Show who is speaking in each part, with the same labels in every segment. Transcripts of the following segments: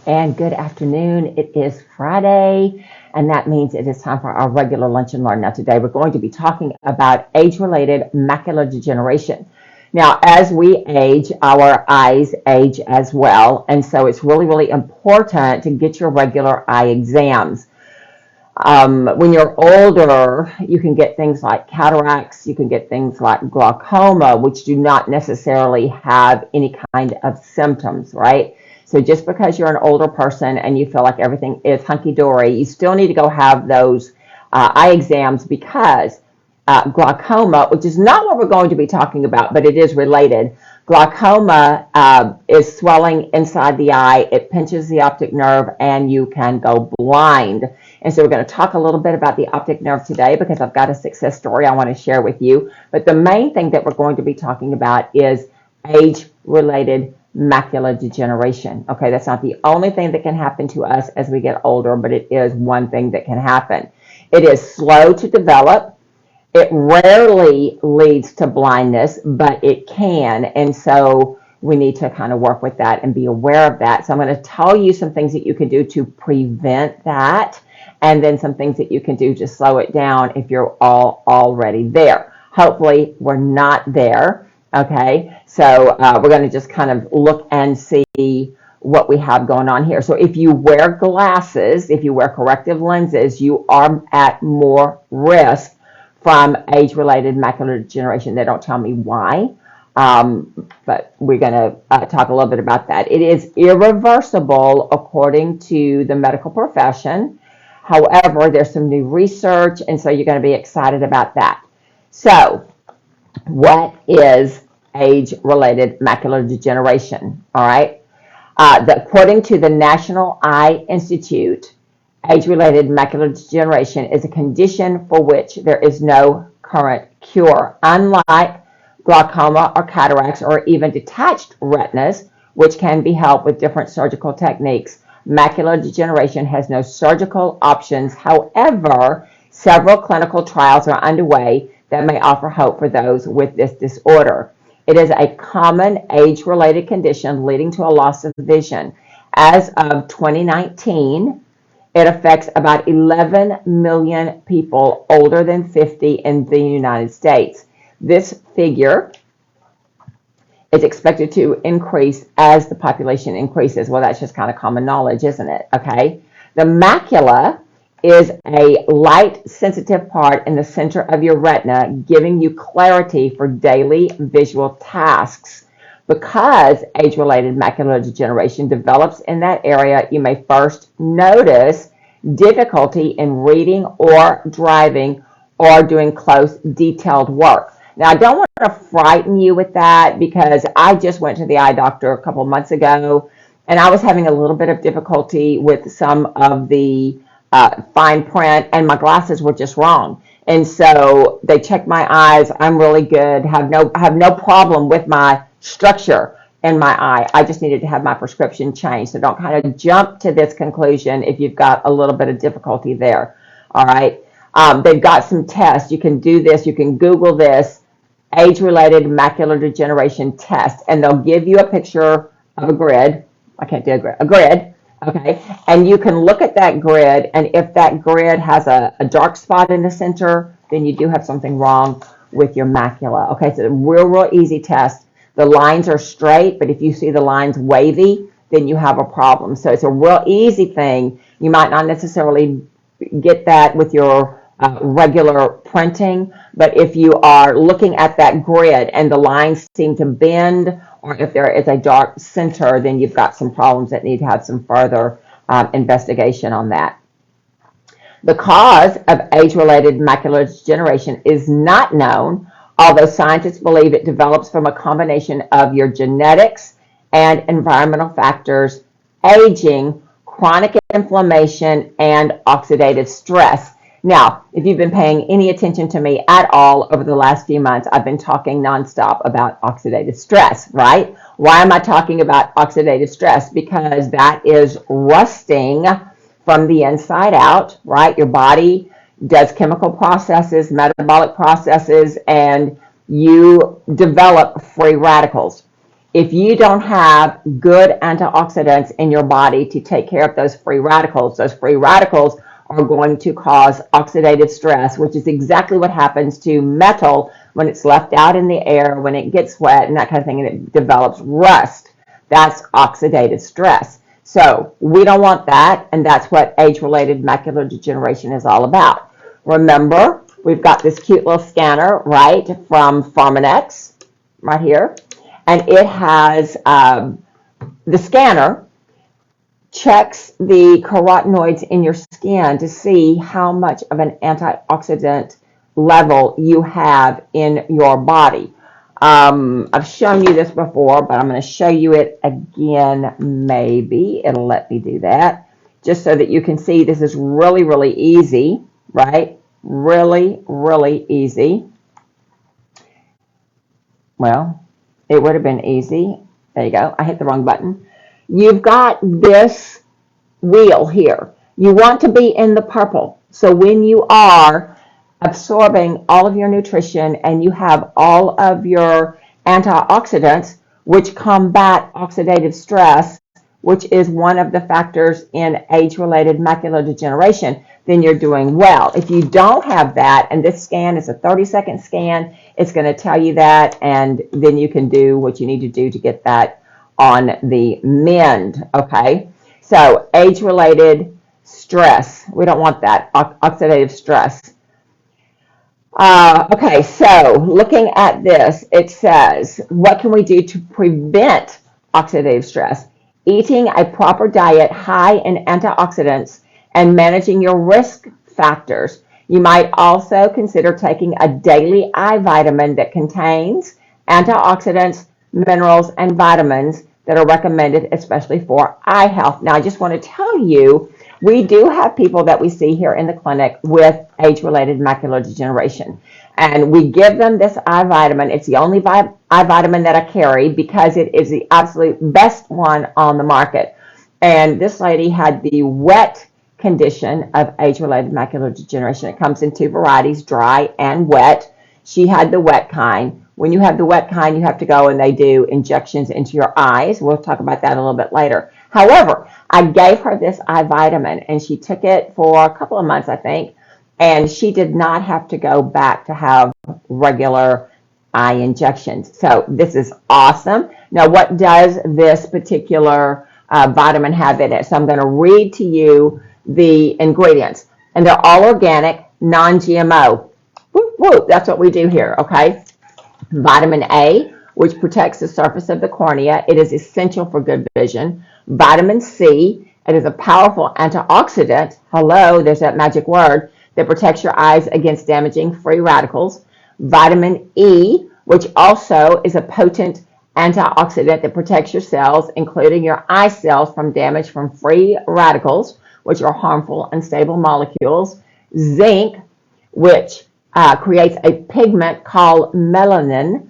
Speaker 1: And good afternoon. It is Friday, and that means it is time for our regular Lunch and Learn. Now, today we're going to be talking about age-related macular degeneration. Now, as we age, our eyes age as well, and so it's really, really important to get your regular eye exams. When you're older, you can get things like cataracts, you can get things like glaucoma, which do not necessarily have any kind of symptoms, right? So just because you're an older person and you feel like everything is hunky-dory, you still need to go have those eye exams because glaucoma, which is not what we're going to be talking about, but it is related. Glaucoma is swelling inside the eye. It pinches the optic nerve and you can go blind. And so we're going to talk a little bit about the optic nerve today because I've got a success story I want to share with you. But the main thing that we're going to be talking about is age-related macular degeneration. Okay, that's not the only thing that can happen to us as we get older, but it is one thing that can happen. It is slow to develop. It rarely leads to blindness, but it can. And so we need to kind of work with that and be aware of that. So I'm going to tell you some things that you can do to prevent that, and then some things that you can do to slow it down if you're already there. Hopefully, we're not there. Okay, so we're going to just kind of look and see what we have going on here. So if you wear glasses, if you wear corrective lenses, you are at more risk from age-related macular degeneration. They don't tell me why, but we're going to talk a little bit about that. It is irreversible according to the medical profession. However, there's some new research, and so you're going to be excited about that. So what is age-related macular degeneration? All right. According to the National Eye Institute, age-related macular degeneration is a condition for which there is no current cure. Unlike glaucoma or cataracts or even detached retinas, which can be helped with different surgical techniques, macular degeneration has no surgical options. However, several clinical trials are underway that may offer hope for those with this disorder. It is a common age-related condition leading to a loss of vision. As of 2019, it affects about 11 million people older than 50 in the United States. This figure is expected to increase as the population increases. Well, that's just kind of common knowledge, isn't it? Okay. The macula is a light-sensitive part in the center of your retina, giving you clarity for daily visual tasks. Because age-related macular degeneration develops in that area, you may first notice difficulty in reading or driving or doing close, detailed work. Now, I don't want to frighten you with that because I just went to the eye doctor a couple months ago, and I was having a little bit of difficulty with some of the fine print, and my glasses were just wrong. And so they checked my eyes. I'm really good. Have no problem with my structure in my eye. I just needed to have my prescription changed. So don't kind of jump to this conclusion if you've got a little bit of difficulty there. All right. They've got some tests. You can do this. You can Google this, age-related macular degeneration test, and they'll give you a picture of a grid. I can't do a grid. Okay. And you can look at that grid, and if that grid has a dark spot in the center, then you do have something wrong with your macula. Okay. So it's a real easy test. The lines are straight, but if you see the lines wavy, then you have a problem. So it's a real easy thing. You might not necessarily get that with your regular printing, but if you are looking at that grid and the lines seem to bend, or if there is a dark center, then you've got some problems that need to have some further investigation on that. The cause of age-related macular degeneration is not known, although scientists believe it develops from a combination of your genetics and environmental factors, aging, chronic inflammation, and oxidative stress. Now, if you've been paying any attention to me at all over the last few months, I've been talking nonstop about oxidative stress, right? Why am I talking about oxidative stress? Because that is rusting from the inside out, right? Your body does chemical processes, metabolic processes, and you develop free radicals. If you don't have good antioxidants in your body to take care of those free radicals are going to cause oxidative stress, which is exactly what happens to metal when it's left out in the air, when it gets wet and that kind of thing, and it develops rust. That's oxidative stress. So we don't want that, and that's what age-related macular degeneration is all about. Remember, we've got this cute little scanner, right, from Pharmanex, right here, and it has the scanner checks the carotenoids in your skin to see how much of an antioxidant level you have in your body. I've shown you this before, but I'm going to show you it again. Maybe it'll let me do that, just so that you can see this is really, really easy, right? Really, really easy. Well, it would have been easy. There you go. I hit the wrong button. You've got this wheel here. You want to be in the purple. So when you are absorbing all of your nutrition and you have all of your antioxidants, which combat oxidative stress, which is one of the factors in age-related macular degeneration, then you're doing well. If you don't have that, and this scan is a 30-second scan, it's going to tell you that, and then you can do what you need to do to get that on the mend, okay? So age-related stress, we don't want that, oxidative stress. Okay, so looking at this, it says, what can we do to prevent oxidative stress? Eating a proper diet high in antioxidants and managing your risk factors. You might also consider taking a daily eye vitamin that contains antioxidants, minerals, and vitamins that are recommended especially for eye health. Now, I just want to tell you, we do have people that we see here in the clinic with age-related macular degeneration, and we give them this eye vitamin. It's the only eye vitamin that I carry because it is the absolute best one on the market. And this lady had the wet condition of age-related macular degeneration. It comes in two varieties, dry and wet. She had the wet kind. When you have the wet kind, you have to go and they do injections into your eyes. We'll talk about that a little bit later. However, I gave her this eye vitamin, and she took it for a couple of months, I think, and she did not have to go back to have regular eye injections. So this is awesome. Now, what does this particular vitamin have in it? So I'm going to read to you the ingredients, and they're all organic, non-GMO. Woo, woo, that's what we do here, okay? Vitamin A, which protects the surface of the cornea. It is essential for good vision. Vitamin C, it is a powerful antioxidant. Hello, there's that magic word that protects your eyes against damaging free radicals. Vitamin E, which also is a potent antioxidant that protects your cells, including your eye cells, from damage from free radicals, which are harmful unstable molecules. Zinc, which creates a pigment called melanin,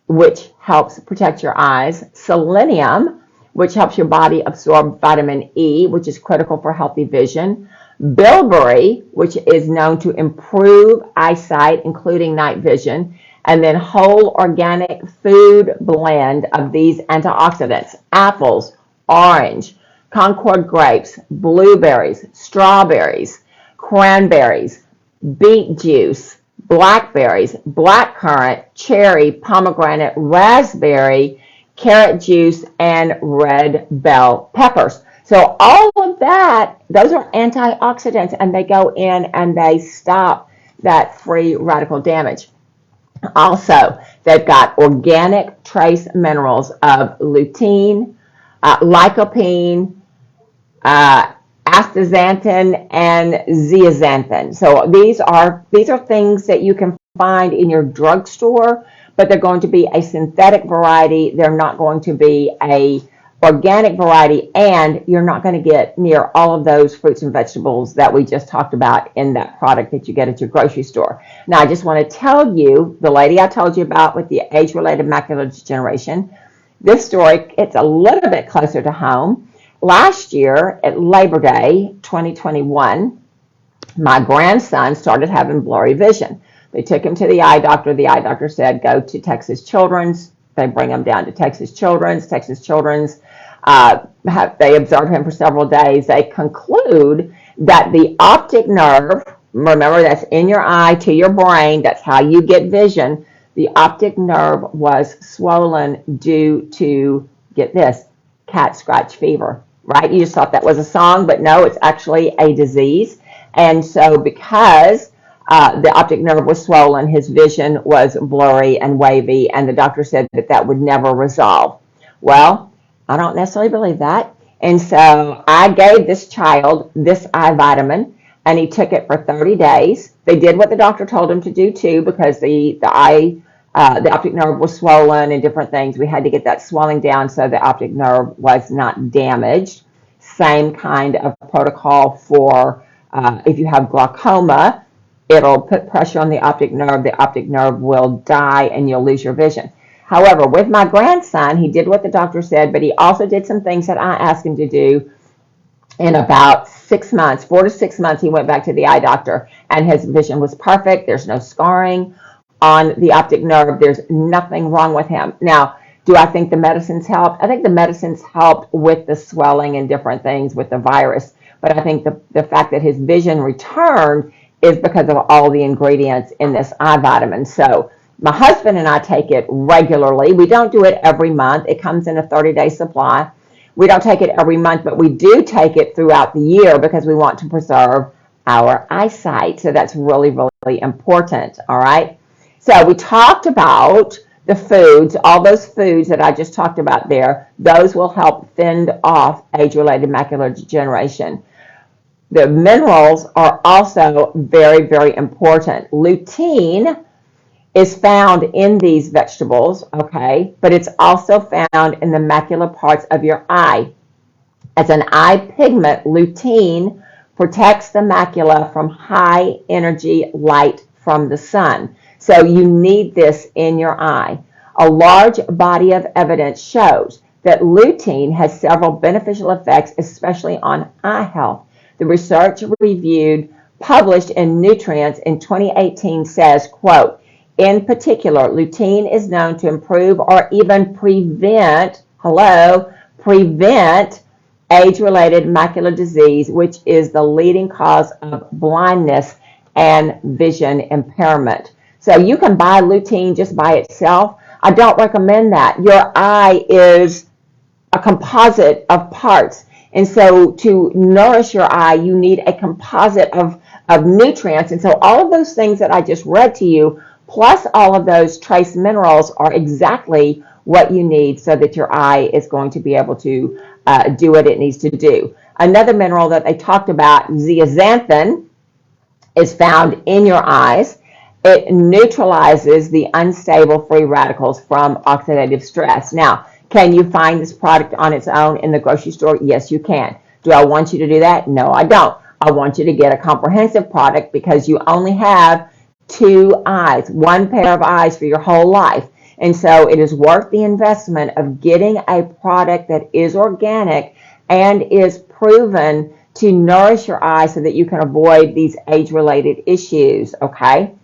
Speaker 1: which helps protect your eyes. Selenium, which helps your body absorb vitamin E, which is critical for healthy vision. Bilberry, which is known to improve eyesight, including night vision. And then whole organic food blend of these antioxidants: apples, orange, Concord grapes, blueberries, strawberries, cranberries, beet juice, blackberries, blackcurrant, cherry, pomegranate, raspberry, carrot juice, and red bell peppers. So all of that, those are antioxidants, and they go in and they stop that free radical damage. Also, they've got organic trace minerals of lutein, lycopene, astaxanthin, and zeaxanthin. So these are things that you can find in your drugstore, but they're going to be a synthetic variety. They're not going to be a organic variety, and you're not going to get near all of those fruits and vegetables that we just talked about in that product that you get at your grocery store. Now, I just want to tell you, the lady I told you about with the age-related macular degeneration, this story, it's a little bit closer to home. Last year at Labor Day 2021, my grandson started having blurry vision. They took him to the eye doctor. The eye doctor said, go to Texas Children's. They bring him down to Texas Children's. They observe him for several days. They conclude that the optic nerve, remember that's in your eye to your brain, that's how you get vision. The optic nerve was swollen due to, get this, cat scratch fever, right? You just thought that was a song, but no, it's actually a disease. And so because the optic nerve was swollen, his vision was blurry and wavy, and the doctor said that that would never resolve. Well, I don't necessarily believe that. And so I gave this child this eye vitamin, and he took it for 30 days. They did what the doctor told him to do too, because the optic nerve was swollen and different things. We had to get that swelling down so the optic nerve was not damaged. Same kind of protocol for if you have glaucoma, it'll put pressure on the optic nerve will die and you'll lose your vision. However, with my grandson, he did what the doctor said, but he also did some things that I asked him to do. In about 6 months, 4 to 6 months, he went back to the eye doctor and his vision was perfect. There's no scarring on the optic nerve. There's nothing wrong with him. Now, do I think the medicines helped? I think the medicines helped with the swelling and different things with the virus. But I think the fact that his vision returned is because of all the ingredients in this eye vitamin. So my husband and I take it regularly. We don't do it every month. It comes in a 30-day supply. We don't take it every month, but we do take it throughout the year because we want to preserve our eyesight. So that's really, really important, all right? So we talked about the foods, all those foods that I just talked about there. Those will help fend off age-related macular degeneration. The minerals are also very, very important. Lutein is found in these vegetables, okay, but it's also found in the macular parts of your eye. As an eye pigment, lutein protects the macula from high energy light from the sun. So you need this in your eye. A large body of evidence shows that lutein has several beneficial effects, especially on eye health. The research published in Nutrients in 2018 says, quote, in particular, lutein is known to improve or even prevent age-related macular disease, which is the leading cause of blindness and vision impairment. So you can buy lutein just by itself. I don't recommend that. Your eye is a composite of parts. And so to nourish your eye, you need a composite of nutrients. And so all of those things that I just read to you, plus all of those trace minerals, are exactly what you need so that your eye is going to be able to do what it needs to do. Another mineral that they talked about, zeaxanthin, is found in your eyes. It neutralizes the unstable free radicals from oxidative stress. Now, can you find this product on its own in the grocery store? Yes, you can. Do I want you to do that? No, I don't. I want you to get a comprehensive product because you only have 2 eyes, 1 pair of eyes for your whole life. And so it is worth the investment of getting a product that is organic and is proven to nourish your eyes so that you can avoid these age-related issues, okay?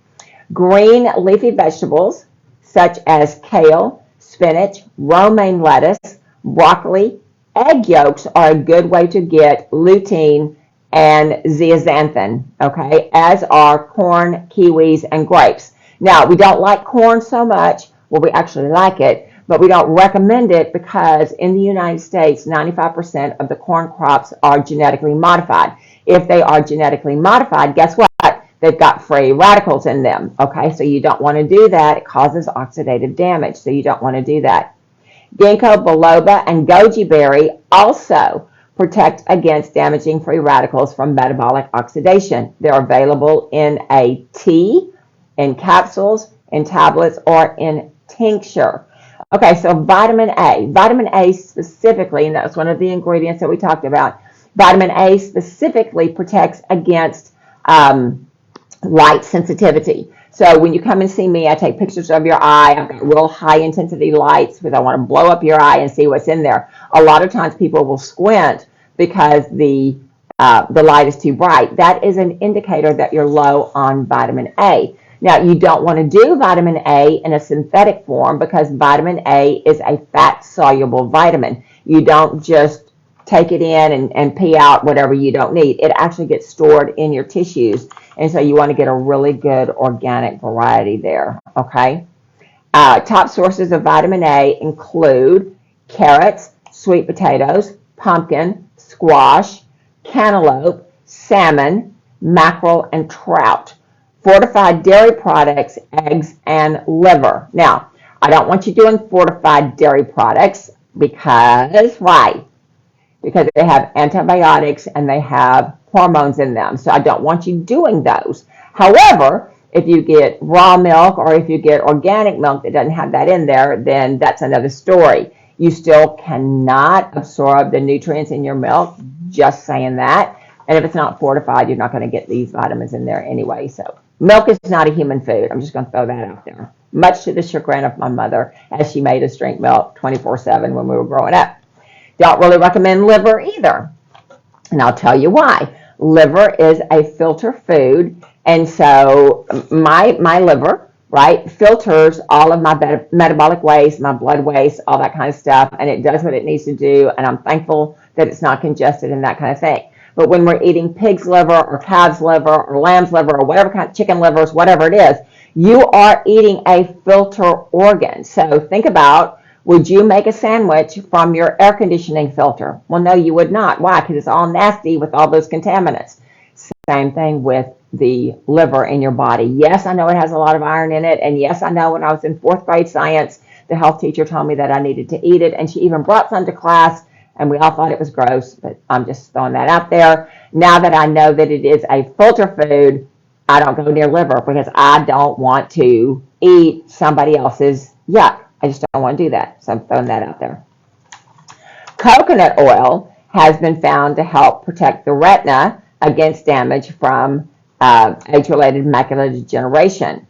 Speaker 1: Green leafy vegetables such as kale, spinach, romaine lettuce, broccoli, egg yolks are a good way to get lutein and zeaxanthin, okay, as are corn, kiwis, and grapes. Now, we don't like corn so much. Well, we actually like it, but we don't recommend it because in the United States, 95% of the corn crops are genetically modified. If they are genetically modified, guess what? They've got free radicals in them, okay? So you don't want to do that. It causes oxidative damage, so you don't want to do that. Ginkgo biloba and goji berry also protect against damaging free radicals from metabolic oxidation. They're available in a tea, in capsules, in tablets, or in tincture. Okay, so vitamin A. Vitamin A specifically, and that's one of the ingredients that we talked about, vitamin A specifically protects against light sensitivity. So when you come and see me, I take pictures of your eye. I've got real high intensity lights because I want to blow up your eye and see what's in there. A lot of times people will squint because the light is too bright. That is an indicator that you're low on vitamin A. Now, you don't want to do vitamin A in a synthetic form because vitamin A is a fat-soluble vitamin. You don't just take it in and pee out whatever you don't need. It actually gets stored in your tissues, and so you want to get a really good organic variety there, okay? Top sources of vitamin A include carrots, sweet potatoes, pumpkin, squash, cantaloupe, salmon, mackerel, and trout. Fortified dairy products, eggs, and liver. Now, I don't want you doing fortified dairy products because, why? Because they have antibiotics and they have hormones in them. So I don't want you doing those. However, if you get raw milk or if you get organic milk that doesn't have that in there, then that's another story. You still cannot absorb the nutrients in your milk, just saying that. And if it's not fortified, you're not going to get these vitamins in there anyway. So milk is not a human food. I'm just going to throw that out there. Much to the chagrin of my mother, as she made us drink milk 24/7 when we were growing up. Don't really recommend liver either. And I'll tell you why. Liver is a filter food. And so my liver, right, filters all of my metabolic waste, my blood waste, all that kind of stuff. And it does what it needs to do. And I'm thankful that it's not congested and that kind of thing. But when we're eating pig's liver or calf's liver or lamb's liver or whatever kind of chicken livers, whatever it is, you are eating a filter organ. So think about, would you make a sandwich from your air conditioning filter? Well, no, you would not. Why? Because it's all nasty with all those contaminants. Same thing with the liver in your body. Yes, I know it has a lot of iron in it. And yes, I know when I was in 4th grade science, the health teacher told me that I needed to eat it. And she even brought some to class. And we all thought it was gross, but I'm just throwing that out there. Now that I know that it is a filter food, I don't go near liver because I don't want to eat somebody else's yuck. I just don't want to do that. So I'm throwing that out there. Coconut oil has been found to help protect the retina against damage from age-related macular degeneration.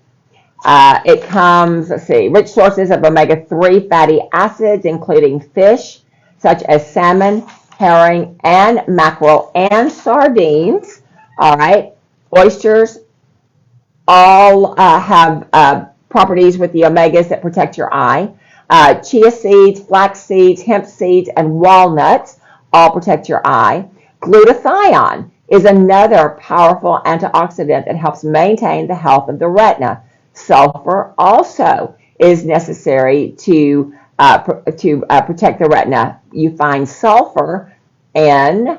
Speaker 1: It comes, rich sources of omega-3 fatty acids, including fish, such as salmon, herring, and mackerel, and sardines. All right. Oysters all have properties with the omegas that protect your eye. Chia seeds, flax seeds, hemp seeds, and walnuts all protect your eye. Glutathione is another powerful antioxidant that helps maintain the health of the retina. Sulfur also is necessary to protect the retina. You find sulfur in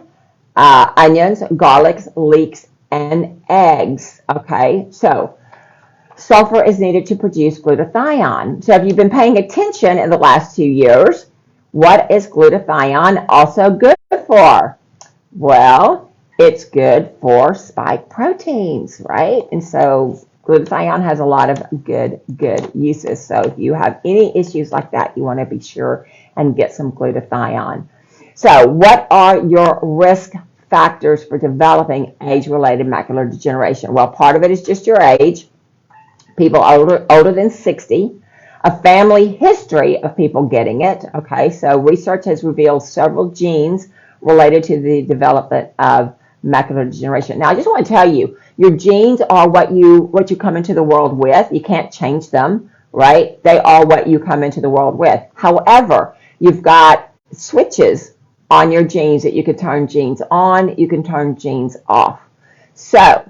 Speaker 1: onions, garlics, leeks, and eggs. Okay, so sulfur is needed to produce glutathione. So if you've been paying attention in the last 2 years, what is glutathione also good for? Well, it's good for spike proteins, right? And so glutathione has a lot of good uses. So if you have any issues like that, you want to be sure and get some glutathione. So what are your risk factors for developing age-related macular degeneration? Well, part of it is just your age. People older than 60. A family history of people getting it. Okay, so research has revealed several genes related to the development of macular degeneration. Now, I just want to tell you, your genes are what you come into the world with. You can't change them, right? They are what you come into the world with. However, you've got switches on your genes that you can turn genes on, you can turn genes off. So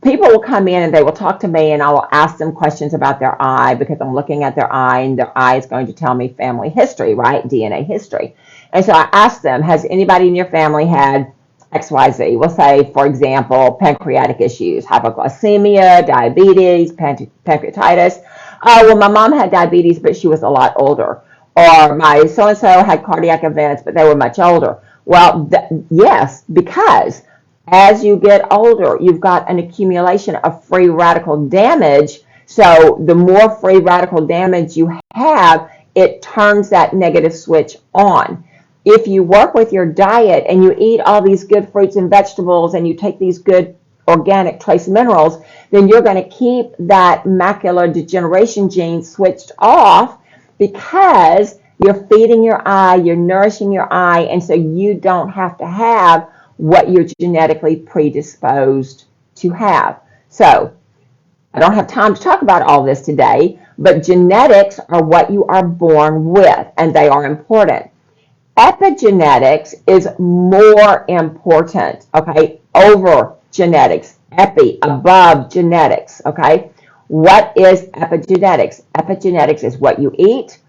Speaker 1: people will come in and they will talk to me and I will ask them questions about their eye because I'm looking at their eye and their eye is going to tell me family history, right? DNA history. And so I ask them, has anybody in your family had XYZ? We'll say, for example, pancreatic issues, hypoglycemia, diabetes, pancreatitis. Oh, well, my mom had diabetes, but she was a lot older. Or my so-and-so had cardiac events, but they were much older. Well, yes, because as you get older, you've got an accumulation of free radical damage. So the more free radical damage you have, it turns that negative switch on. If you work with your diet and you eat all these good fruits and vegetables and you take these good organic trace minerals, then you're going to keep that macular degeneration gene switched off because you're feeding your eye, you're nourishing your eye, and so you don't have to have what you're genetically predisposed to have. So I don't have time to talk about all this today, but genetics are what you are born with, and they are important. Epigenetics is more important, okay, over genetics. Epi, above genetics, okay? What is epigenetics? Epigenetics is what you eat,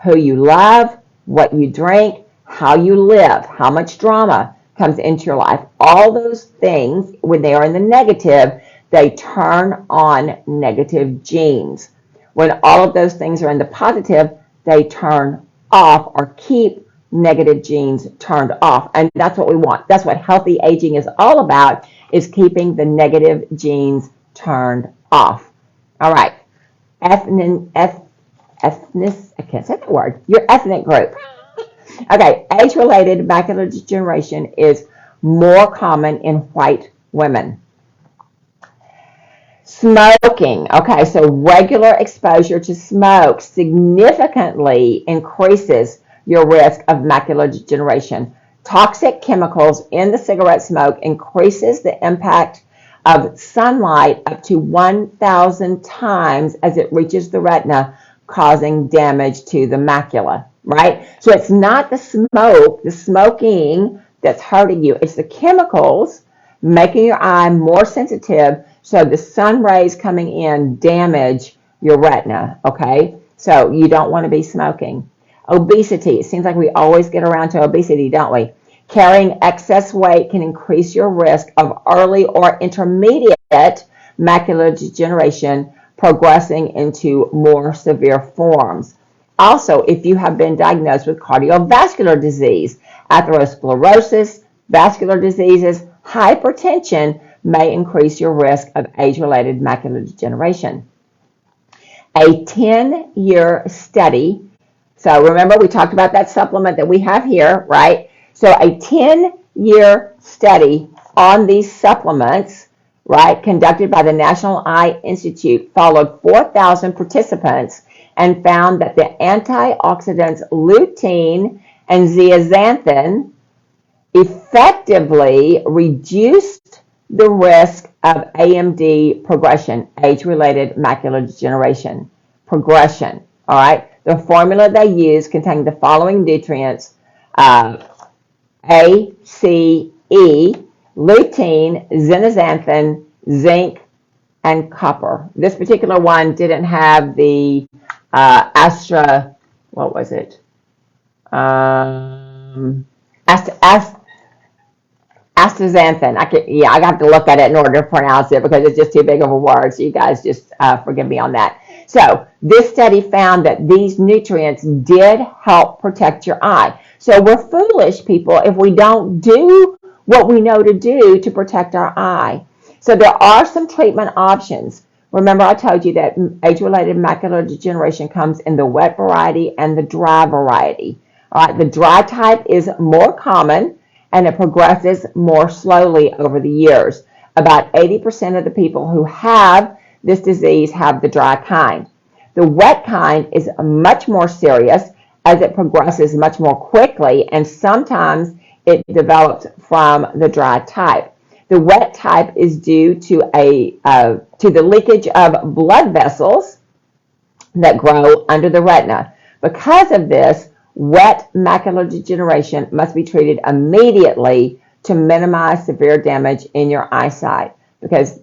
Speaker 1: who you love, what you drink, how you live, how much drama comes into your life. All those things, when they are in the negative, they turn on negative genes. When all of those things are in the positive, they turn off or keep negative genes turned off. And that's what we want. That's what healthy aging is all about, is keeping the negative genes turned off. All right. I can't say that word. Your ethnic group. Okay, age-related macular degeneration is more common in white women. Smoking. Okay, so regular exposure to smoke significantly increases your risk of macular degeneration. Toxic chemicals in the cigarette smoke increases the impact of sunlight up to 1,000 times as it reaches the retina, causing damage to the macula, right? So it's not the smoke, the smoking that's hurting you. It's the chemicals making your eye more sensitive, so the sun rays coming in damage your retina, okay? So you don't want to be smoking. Obesity. It seems like we always get around to obesity, don't we? Carrying excess weight can increase your risk of early or intermediate macular degeneration, progressing into more severe forms. Also, if you have been diagnosed with cardiovascular disease, atherosclerosis, vascular diseases, hypertension may increase your risk of age-related macular degeneration. A 10-year study, so remember we talked about that supplement that we have here, right? So a 10-year study on these supplements, right, conducted by the National Eye Institute, followed 4,000 participants and found that the antioxidants lutein and zeaxanthin effectively reduced the risk of AMD progression, age-related macular degeneration progression. All right, the formula they use contained the following nutrients: A, C, E, lutein, zeaxanthin, zinc, and copper. This particular one didn't have the what was it? Astaxanthin. I have to look at it in order to pronounce it because it's just too big of a word. So you guys just forgive me on that. So this study found that these nutrients did help protect your eye. So we're foolish people if we don't do what we know to do to protect our eye. So there are some treatment options. Remember, I told you that age-related macular degeneration comes in the wet variety and the dry variety. All right, the dry type is more common and it progresses more slowly over the years. About 80% of the people who have this disease have the dry kind. The wet kind is much more serious as it progresses much more quickly, and sometimes it develops from the dry type. The wet type is due to the leakage of blood vessels that grow under the retina. Because of this, wet macular degeneration must be treated immediately to minimize severe damage in your eyesight, because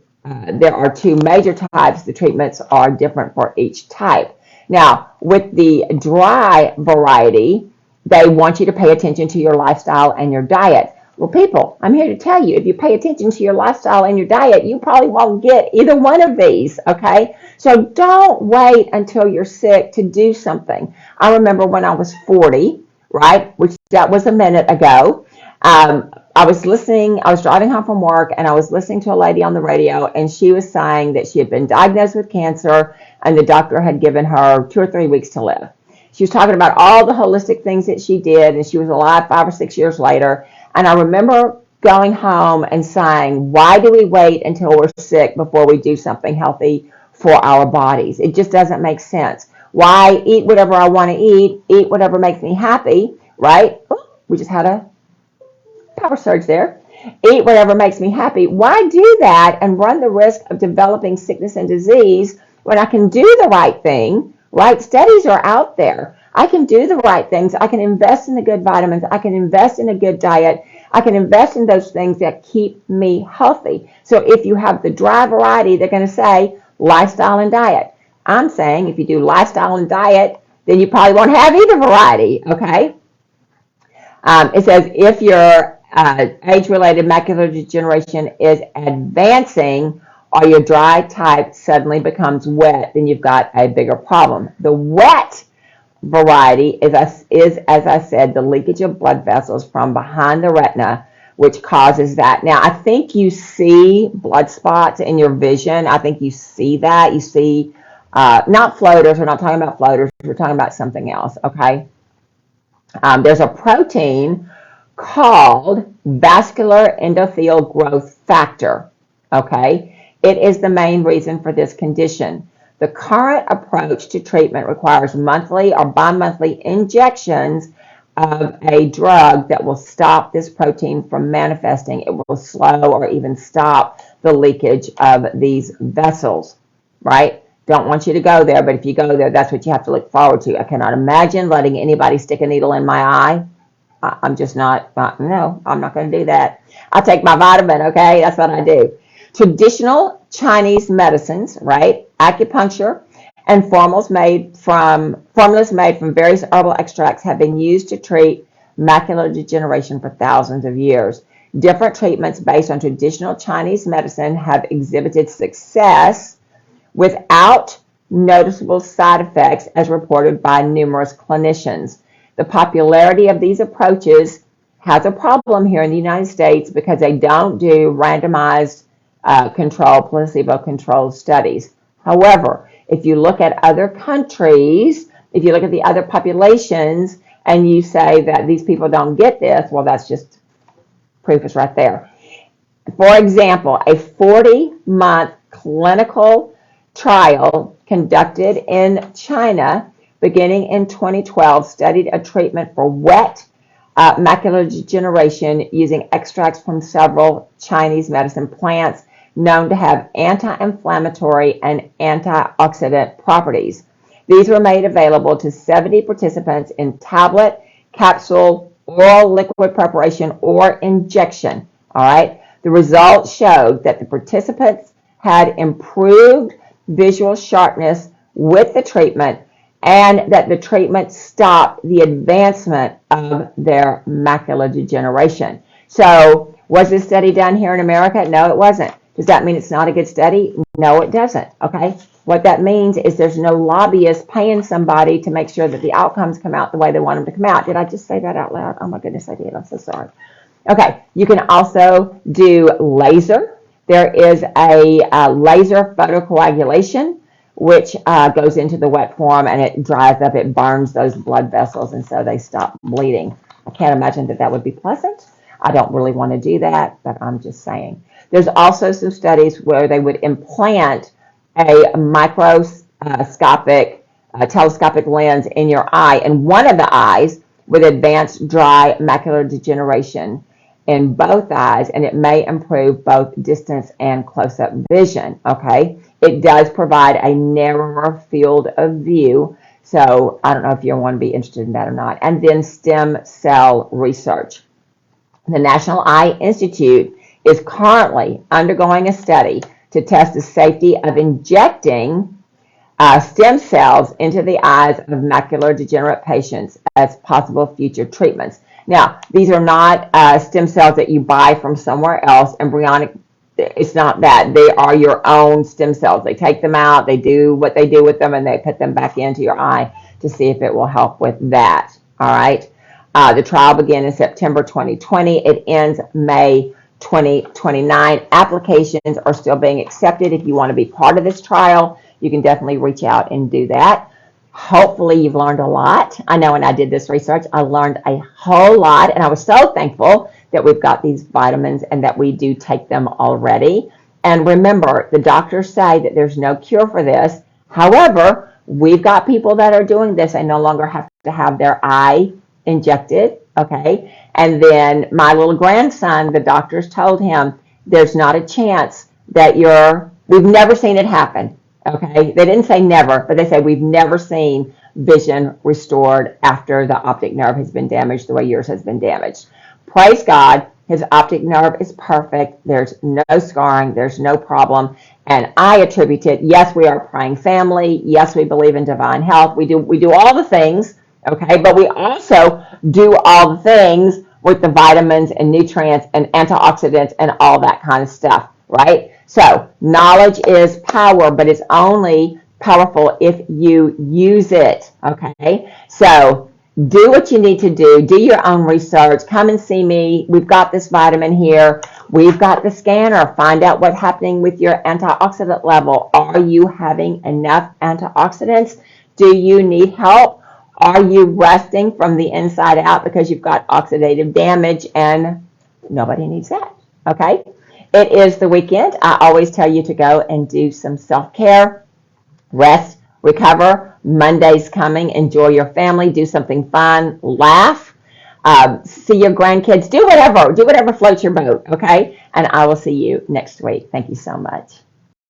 Speaker 1: there are two major types. The treatments are different for each type. Now, with the dry variety, they want you to pay attention to your lifestyle and your diet. Well, people, I'm here to tell you, if you pay attention to your lifestyle and your diet, you probably won't get either one of these, okay? So don't wait until you're sick to do something. I remember when I was 40, right, which that was a minute ago, I was driving home from work, and I was listening to a lady on the radio, and she was saying that she had been diagnosed with cancer, and the doctor had given her 2 or 3 weeks to live. She was talking about all the holistic things that she did, and she was alive 5 or 6 years later. And I remember going home and saying, why do we wait until we're sick before we do something healthy for our bodies? It just doesn't make sense. Why eat whatever I want to eat whatever makes me happy, right? Oh, we just had a power surge there. Eat whatever makes me happy. Why do that and run the risk of developing sickness and disease when I can do the right thing, right? Studies are out there. I can do the right things. I can invest in the good vitamins. I can invest in a good diet. I can invest in those things that keep me healthy. So if you have the dry variety, they're going to say lifestyle and diet. I'm saying if you do lifestyle and diet, then you probably won't have either variety, okay? It says if your age-related macular degeneration is advancing or your dry type suddenly becomes wet, then you've got a bigger problem. The wet variety is, as I said, the leakage of blood vessels from behind the retina, which causes that. Now, I think you see blood spots in your vision. I think you see that. You see, not floaters. We're not talking about floaters. We're talking about something else, okay? There's a protein called vascular endothelial growth factor, okay? It is the main reason for this condition. The current approach to treatment requires monthly or bi-monthly injections of a drug that will stop this protein from manifesting. It will slow or even stop the leakage of these vessels, right? Don't want you to go there, but if you go there, that's what you have to look forward to. I cannot imagine letting anybody stick a needle in my eye. I'm just not, no, I'm not going to do that. I'll take my vitamin, okay? That's what I do. Traditional Chinese medicines, right? Acupuncture and formulas made from various herbal extracts have been used to treat macular degeneration for thousands of years. Different treatments based on traditional Chinese medicine have exhibited success without noticeable side effects as reported by numerous clinicians. The popularity of these approaches has a problem here in the United States because they don't do randomized placebo-controlled studies. However, if you look at other countries, if you look at the other populations, and you say that these people don't get this, well, that's just proof is right there. For example, a 40-month clinical trial conducted in China beginning in 2012 studied a treatment for wet macular degeneration using extracts from several Chinese medicine plants known to have anti-inflammatory and antioxidant properties. These were made available to 70 participants in tablet, capsule, oral liquid preparation, or injection. All right. The results showed that the participants had improved visual sharpness with the treatment and that the treatment stopped the advancement of their macular degeneration. So was this study done here in America? No, it wasn't. Does that mean it's not a good study? No, it doesn't. Okay. What that means is there's no lobbyist paying somebody to make sure that the outcomes come out the way they want them to come out. Did I just say that out loud? Oh my goodness, I did. I'm so sorry. Okay. You can also do laser. There is a laser photocoagulation, which goes into the wet form and it dries up, it burns those blood vessels, and so they stop bleeding. I can't imagine that that would be pleasant. I don't really want to do that, but I'm just saying. There's also some studies where they would implant a microscopic telescopic lens in your eye, in one of the eyes, with advanced dry macular degeneration in both eyes, and it may improve both distance and close-up vision, okay? It does provide a narrower field of view, so I don't know if you want to be interested in that or not. And then stem cell research. The National Eye Institute is currently undergoing a study to test the safety of injecting stem cells into the eyes of macular degenerate patients as possible future treatments. Now, these are not stem cells that you buy from somewhere else, embryonic. It's not that. They are your own stem cells. They take them out, they do what they do with them, and they put them back into your eye to see if it will help with that. All right. The trial began in September 2020. It ends May 2029. Applications are still being accepted. If you want to be part of this trial, you can definitely reach out and do that. Hopefully you've learned a lot. I know when I did this research, I learned a whole lot, and I was so thankful that we've got these vitamins and that we do take them already. And remember, the doctors say that there's no cure for this. However, we've got people that are doing this and no longer have to have their eye injected, okay? And then my little grandson, the doctors told him, there's not a chance that we've never seen it happen, okay? They didn't say never, but they say we've never seen vision restored after the optic nerve has been damaged the way yours has been damaged. Praise God, his optic nerve is perfect. There's no scarring. There's no problem. And I attribute it, yes, we are a praying family. Yes, we believe in divine health. We do all the things, okay? But we also do all the things with the vitamins and nutrients and antioxidants and all that kind of stuff, right? So knowledge is power, but it's only powerful if you use it, okay? So do what you need to do your own research, come and see me. We've got this vitamin here. We've got the scanner. Find out what's happening with your antioxidant level. Are you having enough antioxidants? Do you need help? Are you resting from the inside out because you've got oxidative damage? And nobody needs that, okay? It is the weekend. I always tell you to go and do some self-care, rest, recover. Monday's coming. Enjoy your family. Do something fun. Laugh. See your grandkids. Do whatever floats your boat, okay? And I will see you next week. Thank you so much.